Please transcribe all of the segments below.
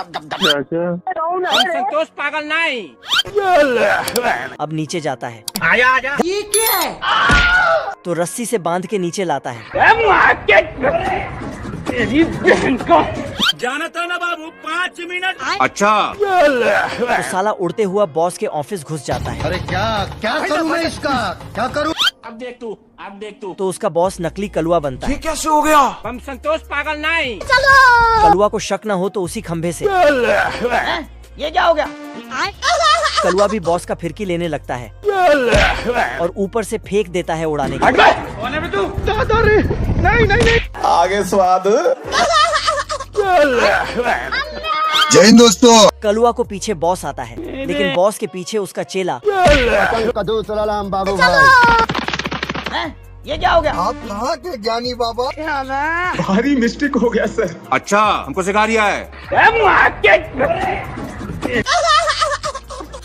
हम संतोष पागल नहीं। अब नीचे जाता है आजा आजा। ये क्या है? तो रस्सी से बांध के नीचे लाता है। तेरी बहन को जाना था ना बाबू, 5 मिनट। अच्छा। तो साला उड़ते हुआ बॉस के ऑफिस घुस जाता है। अरे क्या क्या करूं मैं इसका, क्या करूं? अब देख तू, अब देख तू। तो उसका बॉस नकली कलुआ बनता है। कैसे हो गया? हम संतोष पागल नहीं। कलुआ को शक न हो तो उसी खंभे से ये क्या हो गया? कलुआ भी बॉस का फिरकी लेने लगता है और ऊपर से फेंक देता है उड़ाने के लिए। कौन है बे तू? आगे स्वाद। जय हिंद दोस्तों। कलुआ को पीछे बॉस आता है, लेकिन बॉस के पीछे उसका चेला। कदू सलाम बाबू भाई। ये क्या हो गया? आप कहाँ के ज्ञानी बाबा? भारी मिस्टेक हो गया सर। अच्छा, हमको सिखा रिया है।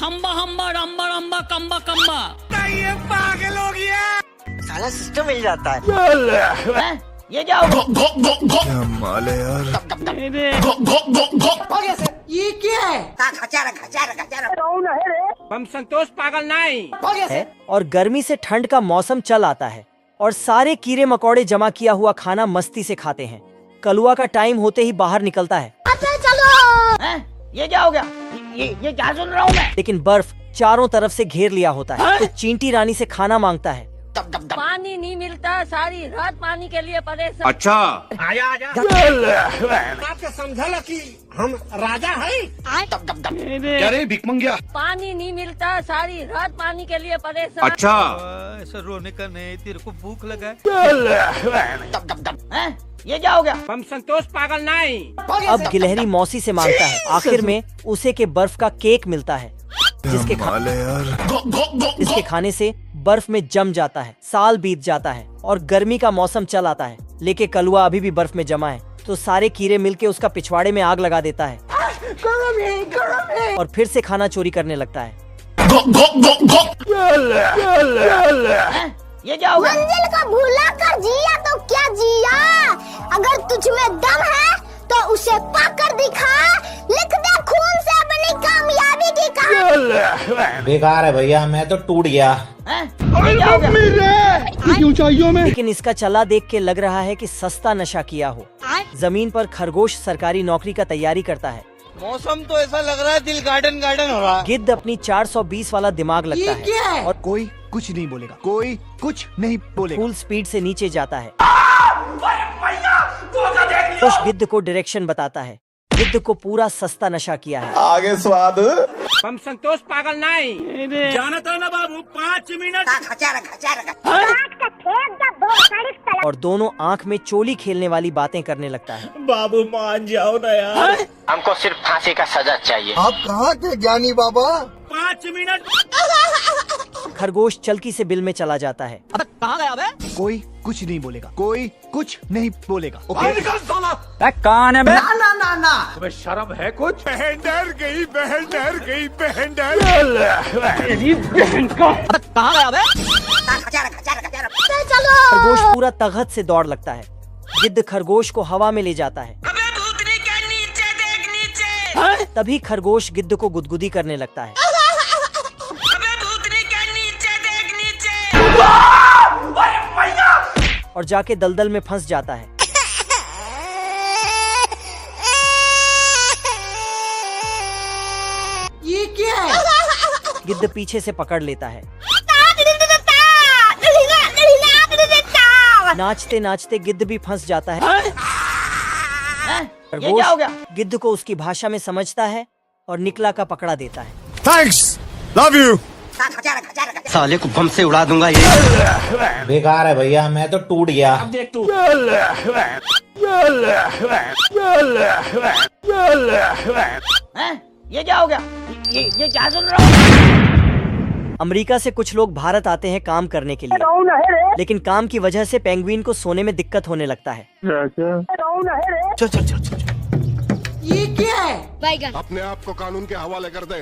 हम्बा हम्बा रम्बा रम्बा कम्बा कम्बा। ये पागल हो गया। साला सिस्टम मिल जाता है। ये क्या हो गया? क्या माल है यार। ये क्या है? हम संतोष पागल नहीं। है और गर्मी से ठंड का मौसम चल आता है और सारे कीड़े मकोड़े जमा किया हुआ खाना मस्ती से खाते हैं। कलुआ का टाइम होते ही बाहर निकलता है। ये क्या हो गया? ये क्या सुन रहा हूँ मैं? लेकिन बर्फ चारों तरफ से घेर लिया होता है। तो चींटी रानी से खाना मांगता है। पानी नहीं मिलता, सारी रात पानी के लिए परेशान। अच्छा। आजा आजा। आपको समझा कि हम राजा हैं। क्या रे भिख मंगिया? पानी नहीं मिलता, सारी रात पानी के लिए परेशान। अच्छा। ऐसा रोने का नहीं, तेरे को भूख लगा है। ये क्या हो गया? हम संतोष पागल नहीं। अब गिलहरी मौसी से मांगता है। आखिर में उसे के बर्फ का केक मिलता है, जिसके माल है यार। जिसके खाने से बर्फ में जम जाता है। साल बीत जाता है और गर्मी का मौसम चल आता है, लेकिन कलुआ अभी भी बर्फ में जमा है। तो सारे कीड़े मिलके उसका पिछवाड़े में आग लगा देता है और फिर से खाना चोरी करने लगता है। ये क्या हो गया? मंजिल को भूला कर जिया तो क्या जिया, अगर तुझ में दम है तो उसे पाकर दिखा, लिख दे खून से अपनी कामयाबी की कहानी। बेकार है भैया, मैं तो टूट गया। ये क्या हो गया? ऊंचाइयों में। लेकिन इसका चला देख के लग रहा है कि सस्ता नशा किया हो। जमीन पर खरगोश सरकारी नौकरी का तैयारी करता है। मौसम तो ऐसा लग रहा है दिल गार्डन गार्डन हो रहा है। गिद्ध अपनी 420 वाला दिमाग लगता ये क्या है है? और कोई कुछ नहीं बोलेगा, कोई कुछ नहीं बोलेगा। फुल स्पीड से नीचे जाता है। कुछ गिद्ध को डायरेक्शन बताता है। गिद्ध को पूरा सस्ता नशा किया है। आगे स्वाद। हम संतोष पागल नहीं। जाना था ना बाबू, 5 मिनट। और दोनों आंख में चोली खेलने वाली बातें करने लगता है। बाबू मान जाओ ना यार। हमको सिर्फ फांसी का सजा चाहिए। आप कहाँ के ज्ञानी बाबा? 5 मिनट। खरगोश चलकी से बिल में चला जाता है। कहाँ गया बे? कोई कुछ नहीं बोलेगा, कोई कुछ नहीं बोलेगा। कौन है बे? ना। तुम्हें शर्म है कुछ? बहन डर गई, बहन डर गई, बहन डर। तेरी बहन को। कहाँ गया बे? खरगोश पूरा तगत से दौड़ लगता है। गिद्ध खरगोश को हवा में ले जाता है। तभी खरगोश गिद्ध को गुदगुदी करने लगता है। और जाके दलदल में फंस जाता है। ये क्या है? गिद्ध पीछे से पकड़ लेता है। नाचते नाचते गिद्ध भी फंस जाता है। ये क्या हो गया? गिद्ध को उसकी भाषा में समझता है और निकला का पकड़ा देता है। Thanks, love you. साले को बम से उड़ा दूंगा ये। बेकार है भैया, मैं तो टूट गया। अब देख तू। ये क्या हो गया? ये क्या सुन रहा हूँ? अमेरिका से कुछ लोग भारत आते हैं काम करने के लिए, लेकिन काम की वजह से पेंगुइन को सोने में दिक्कत होने लगता है। चल चल चल चल। अपने आप को कानून के हवाले कर दे।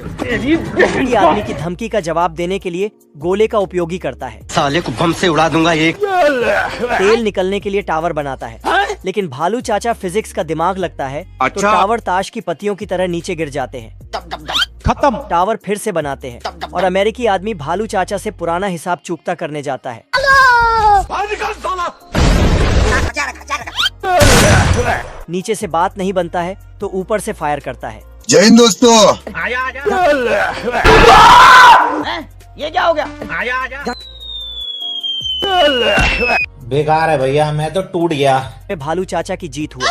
ये आदमी की धमकी का जवाब देने के लिए गोले का उपयोग ही करता है। साले को बम से उड़ा दूंगा एक। तेल निकलने के लिए टावर बनाता है, लेकिन भालू चाचा फिजिक्स का दिमाग लगता है तो टावर ताश की पत्तियों की तरह नीचे गिर जाते हैं। खत्म। टावर फिर से बनाते हैं और अमेरिकी आदमी भालू चाचा से पुराना हिसाब चुकता करने जाता है। नीचे से बात नहीं बनता है तो ऊपर से फायर करता है। जय हिंद दोस्तों। ये क्या हो गया? बेकार है भैया, मैं तो टूट गया। भालू चाचा की जीत हुआ।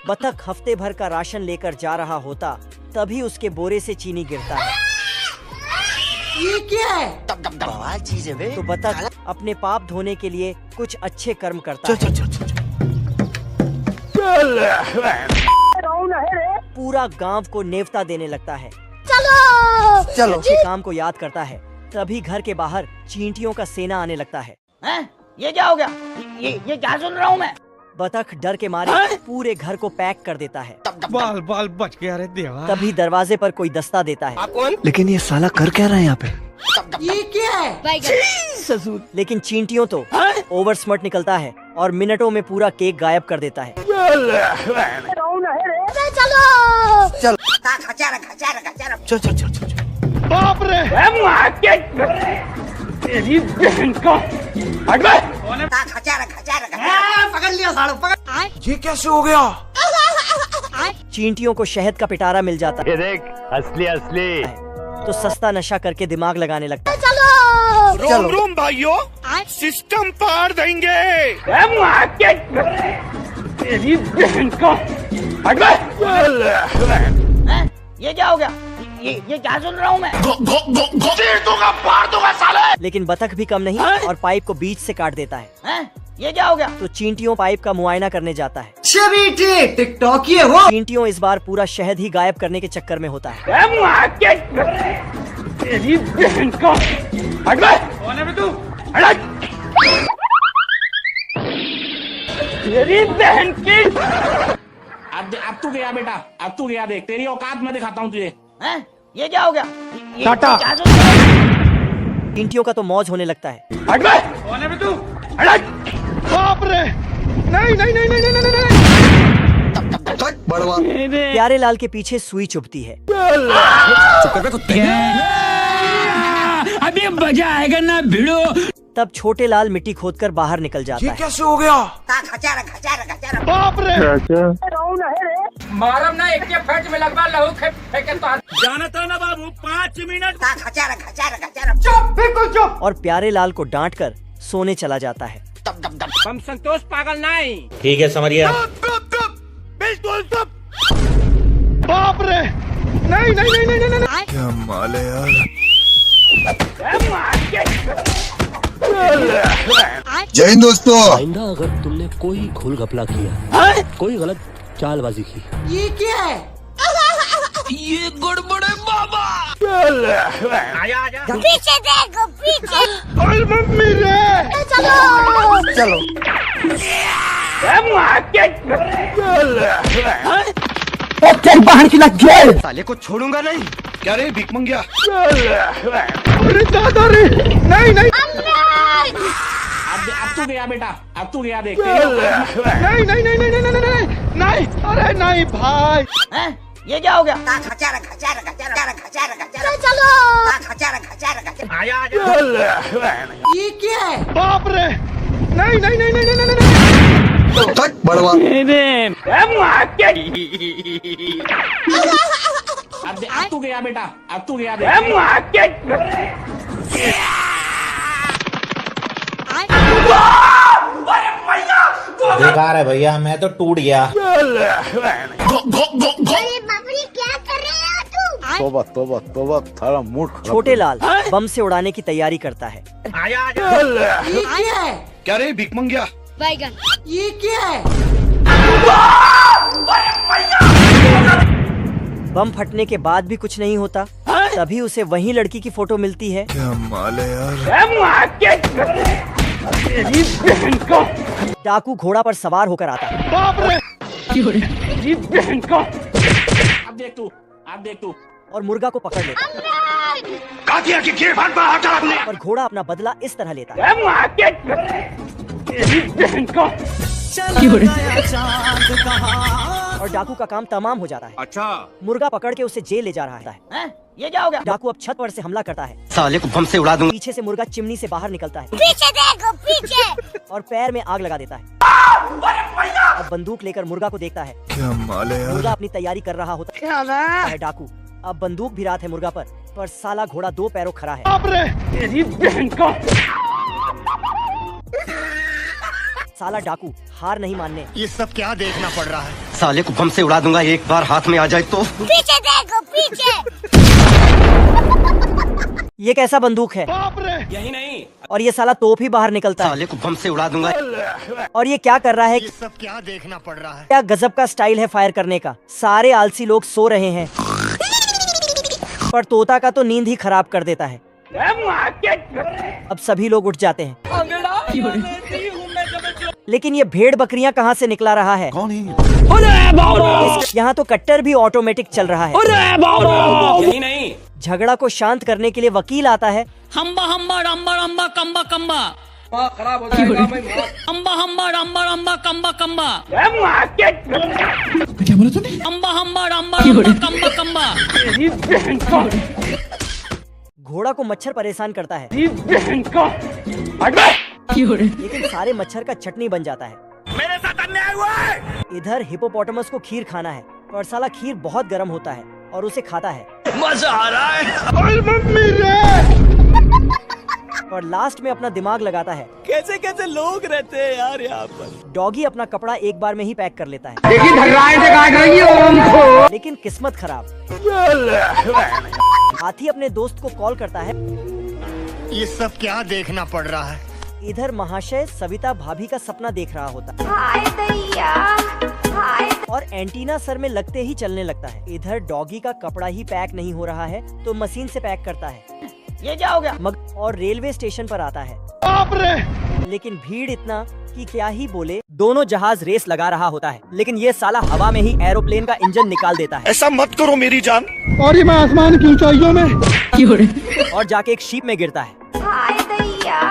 बतख हफ्ते भर का राशन लेकर जा रहा होता तभी उसके बोरे से चीनी गिरता है। ये क्या है? बवाल चीज है बे। तो बतख अपने पाप धोने के लिए कुछ अच्छे कर्म करता है। पूरा गांव को नेवता देने लगता है। चलो अच्छे काम को याद करता है तभी घर के बाहर चींटियों का सेना आने लगता है। ये क्या हो गया? ये क्या सुन रहा हूँ मैं? बतख डर के मारे पूरे घर को पैक कर देता है। बाल बाल बच गया रे देवा। तभी दरवाजे पर कोई दस्ता देता है। लेकिन ये साला कर क्या रहा है यहाँ पे? ये क्या है? लेकिन चींटियों तो ओवर स्मार्ट निकलता है और मिनटों में पूरा केक गायब कर देता है। चल। बाप रे। तेरी बहन का। पकड़ लिया साड़ू, पकड़। ये कैसे हो गया? चींटियों को शहद का पिटारा मिल जाता है। ये देख असली तो सस्ता नशा करके दिमाग लगाने लगता है। रोम रोम भाइयों, सिस्टम पार देंगे। तेरी बहन का। ये क्या हो गया? ये क्या सुन रहा हूँ मैं? चीर दूंगा, फाड़ दूंगा साले। लेकिन बतख भी कम नहीं और पाइप को बीच से काट देता है। ये क्या हो गया? तो चींटियों पाइप का मुआयना करने जाता है। टिकटॉक ये हो। चींटियों इस बार पूरा शहद ही गायब करने के चक्कर में होता है। तेरी बहन का। कौन है बे तू? तेरी बहन की। अब तू गया बेटा, अब तू गया। देख तेरी औकात मैं दिखाता हूँ तुझे। ये क्या हो गया? टाटा। क्या सुन रहा हूँ? चींटियों का तो मौज होने लगता है। कौन है बे तू? बाप रे। नहीं। प्यारे लाल के पीछे सुई चुभती है। अभी मजा आएगा ना भिड़ो। तब छोटे लाल मिट्टी खोदकर बाहर निकल जाता ये है। कैसे हो गया? बाप रे। मारम ना एक के फट में लगवा लहू फेंके तो। जाना था ना बाबू, 5 मिनट। बिल्कुल चुप। और प्यारे लाल को डांटकर सोने चला जाता है। हम संतोष पागल नहीं। ठीक है समरिया। बिल्कुल चुप। बाप रे। नहीं। क्या माल है यार। जय हिंद दोस्तों। आइंदा अगर तुमने कोई घोल घपला किया, कोई गलत चालबाजी की, ये क्या है? ये गड़बड़ है बाबा। आजा। पीछे देखो पीछे। ओए मम्मी रे। चलो साले को छोड़ूंगा नहीं। क्या रे भीख मंगिया? अरे दादा रे। नहीं। अब तू गया बेटा, अब तू गया। देख नहीं। अरे नहीं भाई। ये क्या हो गया? आजा। ये क्या है? बाप रे। नहीं। बड़वा। अब तू गया बेटा, अब तू गया। बेकार है भैया, मैं तो टूट गया। अरे बबरी क्या कर रहे हो तुम? तोबा थारा मूड खराब। छोटे लाल बम से उड़ाने की तैयारी करता है। आजा। ये क्या है? क्या रे भीख मंगिया? ये क्या है? बम फटने के बाद भी कुछ नहीं होता। तभी उसे वही लड़की की फोटो मिलती है। क्या माल है यार। तेरी बहन का। डाकू घोड़ा पर सवार होकर आता है अब देख तू और मुर्गा को पकड़ लेता है और घोड़ा अपना बदला इस तरह लेता है। और डाकू का काम तमाम हो जाता है। अच्छा मुर्गा पकड़ के उसे जेल ले जा रहा है। ये क्या हो गया? डाकू अब छत पर से हमला करता है। साले को बम से उड़ा दूंगा। पीछे से मुर्गा चिमनी से बाहर निकलता है पीछे देखो पीछे। और पैर में आग लगा देता है। अब बंदूक लेकर मुर्गा को देखता है। क्या माल है यार। मुर्गा अपनी तैयारी कर रहा होता है। डाकू अब बंदूक भी रात है मुर्गा पर साला घोड़ा दो पैरों खड़ा है। साला डाकू हार नहीं मानने। ये सब क्या देखना पड़ रहा है। साले को बम से उड़ा दूंगा, एक बार हाथ में आ जाए तो। पीछे देखो पीछे। ये कैसा बंदूक है? यही नहीं और ये साला तोप ही बाहर निकलता है। साले को बम से उड़ा दूंगा। और ये क्या कर रहा है? ये सब क्या देखना पड़ रहा है। क्या गजब का स्टाइल है फायर करने का। सारे आलसी लोग सो रहे हैं पर तोता का तो नींद ही खराब कर देता है। अब सभी लोग उठ जाते हैं। लेकिन ये भेड़ बकरियां कहाँ से निकला रहा है? कौन है? यहाँ तो कट्टर भी ऑटोमेटिक चल रहा है। यही नहीं झगड़ा को शांत करने के लिए वकील आता है। हम्बा हम्बा रम्बा रम्बा कम्बा कम्बा खराब हो जाएगा भाई। हम्बा हम्बा रम्बा रम्बा कम्बा कम्बा क्या बोला तूने? हम्बा हम्बा रम्बा रम्बा कम्बा कम्बा। घोड़ा को मच्छर परेशान करता है लेकिन सारे मच्छर का चटनी बन जाता है। मेरे साथ अन्याय हुआ है। इधर हिपोपोटामस को खीर खाना है पर साला खीर बहुत गर्म होता है और उसे खाता है। मजा आ रहा है। ओए मम्मी रे। पर लास्ट में अपना दिमाग लगाता है। कैसे कैसे लोग रहते हैं यार यहाँ पर। डॉगी अपना कपड़ा एक बार में ही पैक कर लेता है लेकिन किस्मत खराब। हाथी अपने दोस्त को कॉल करता है। ये सब क्या देखना पड़ रहा है। इधर महाशय सविता भाभी का सपना देख रहा होता है और एंटीना सर में लगते ही चलने लगता है। इधर डॉगी का कपड़ा ही पैक नहीं हो रहा है तो मशीन से पैक करता है। ये क्या हो गया? और रेलवे स्टेशन पर आता है। लेकिन भीड़ इतना कि क्या ही बोले। दोनों जहाज रेस लगा रहा होता है लेकिन ये साला हवा में ही एरोप्लेन का इंजन निकाल देता है। ऐसा मत करो मेरी जान। और ये मैं आसमान की ऊंचाइयों में। और जाके एक शीप में गिरता है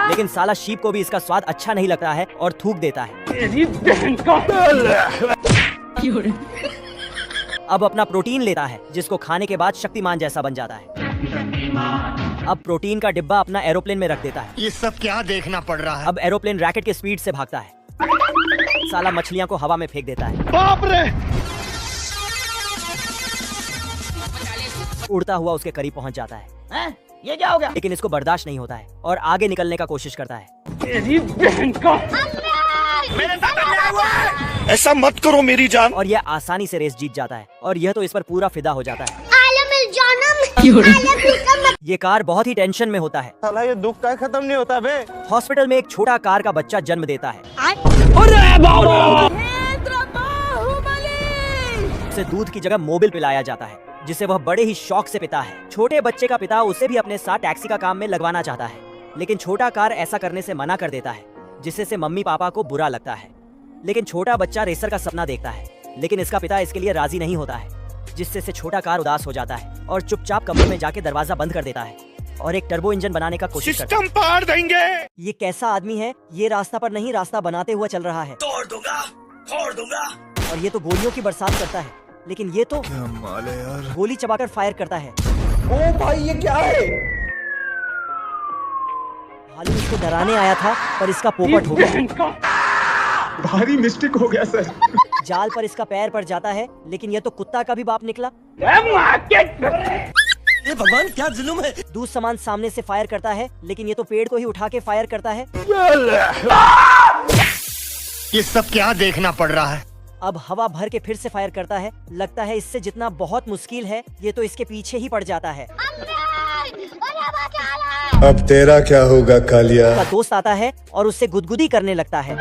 लेकिन साला शीप को भी इसका स्वाद अच्छा नहीं लगता है और थूक देता है। अब अपना प्रोटीन लेता है जिसको खाने के बाद शक्तिमान जैसा बन जाता है। अब प्रोटीन का डिब्बा अपना एरोप्लेन में रख देता है। ये सब क्या देखना पड़ रहा है। अब एरोप्लेन रैकेट के स्पीड से भागता है। साला मछलियां को हवा में फेंक देता है। बाप रे। उड़ता हुआ उसके करीब पहुंच जाता है ये क्या हो गया? लेकिन इसको बर्दाश्त नहीं होता है और आगे निकलने का कोशिश करता है। मेरे साथ अन्याय हुआ है। ऐसा मत करो मेरी जान। और यह आसानी से रेस जीत जाता है और यह तो इस पर पूरा फिदा हो जाता है। ये कार बहुत ही टेंशन में होता है। साला ये दुख का खत्म नहीं होता बे। हॉस्पिटल में एक छोटा कार का बच्चा जन्म देता है। उसे दूध की जगह मोबिल पिलाया जाता है जिसे वह बड़े ही शौक से पीता है। छोटे बच्चे का पिता उसे भी अपने साथ टैक्सी का काम में लगवाना चाहता है लेकिन छोटा कार ऐसा करने से मना कर देता है जिससे से मम्मी पापा को बुरा लगता है। लेकिन छोटा बच्चा रेसर का सपना देखता है लेकिन इसका पिता इसके लिए राजी नहीं होता है जिससे से छोटा कार उदास हो जाता है और चुपचाप कमरे में जाके दरवाजा बंद कर देता है और एक टर्बो इंजन बनाने का कोशिश करता है। सिस्टम पार देंगे। ये कैसा आदमी है? ये रास्ता पर नहीं रास्ता बनाते हुआ चल रहा है। तोड़ दूंगा, फोड़ दूंगा। और ये तो गोलियों की बरसात करता है लेकिन ये तो क्या माल है यार। गोली चबाकर फायर करता है। ओ भाई ये क्या है। भालू इसको डराने आया था पर इसका पोपट हो गया। भारी मिस्टेक हो गया सर। जाल पर इसका पैर पड़ जाता है लेकिन यह तो कुत्ता का भी बाप निकला। ये भगवान क्या जुल्म है। दूध सामान सामने से फायर करता है लेकिन ये तो पेड़ को ही उठा के फायर करता है। ये सब क्या देखना पड़ रहा है। अब हवा भर के फिर से फायर करता है। लगता है इससे जितना बहुत मुश्किल है ये तो इसके पीछे ही पड़ जाता है। अब तेरा क्या होगा कालिया। उसका दोस्त आता है और उससे गुदगुदी करने लगता है।